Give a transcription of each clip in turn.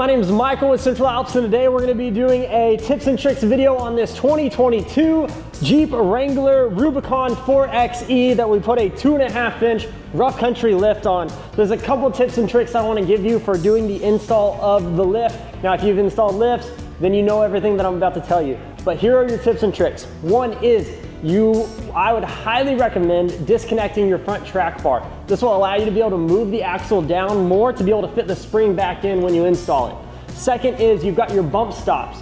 my name is Michael with Central Alps, and today we're going to be doing a tips and tricks video on this 2022 Jeep Wrangler Rubicon 4xe that we put a 2.5-inch rough country lift on. There's a couple tips and tricks I want to give you for doing the install of the lift. Now, if you've installed lifts, then you know everything that I'm about to tell you. But here are your tips and tricks. One is I would highly recommend disconnecting your front track bar. This will allow you to be able to move the axle down more to be able to fit the spring back in when you install it. Second is you've got your bump stops.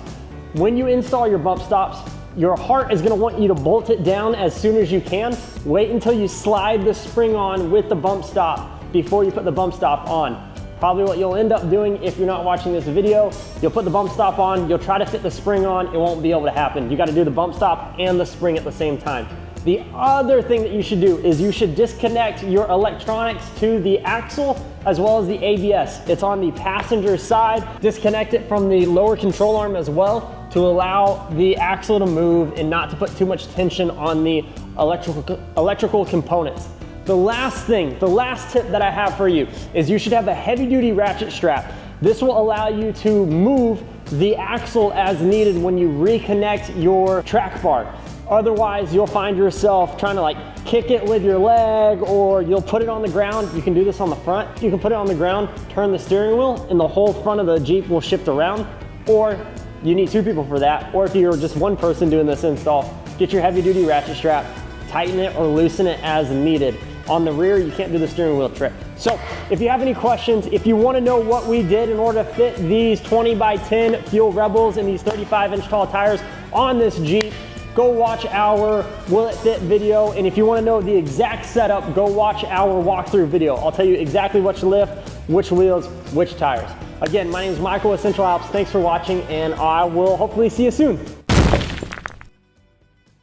When you install your bump stops, your heart is going to want you to bolt it down as soon as you can. Wait until you slide the spring on with the bump stop before you put the bump stop on. Probably what you'll end up doing if you're not watching this video, you'll put the bump stop on, you'll try to fit the spring on, it won't be able to happen. You got to do the bump stop and the spring at the same time. The other thing that you should do is you should disconnect your electronics to the axle as well as the ABS. It's on the passenger side. Disconnect it from the lower control arm as well to allow the axle to move and not to put too much tension on the electrical components. The last tip that I have for you is you should have a heavy-duty ratchet strap. This will allow you to move the axle as needed when you reconnect your track bar. Otherwise, you'll find yourself trying to like kick it with your leg, or you'll put it on the ground. You can do this on the front. You can put it on the ground, turn the steering wheel, and the whole front of the Jeep will shift around. Or you need two people for that. Or if you're just one person doing this install, get your heavy-duty ratchet strap, tighten it or loosen it as needed. On the rear, you can't do the steering wheel trick. So if you have any questions, if you want to know what we did in order to fit these 20x10 Fuel Rebels and these 35-inch tall tires on this Jeep, go watch our Will It Fit video. And if you want to know the exact setup, go watch our walkthrough video. I'll tell you exactly which lift, which wheels, which tires. Again, my name is Michael with Central Alps. Thanks for watching, and I will hopefully see you soon.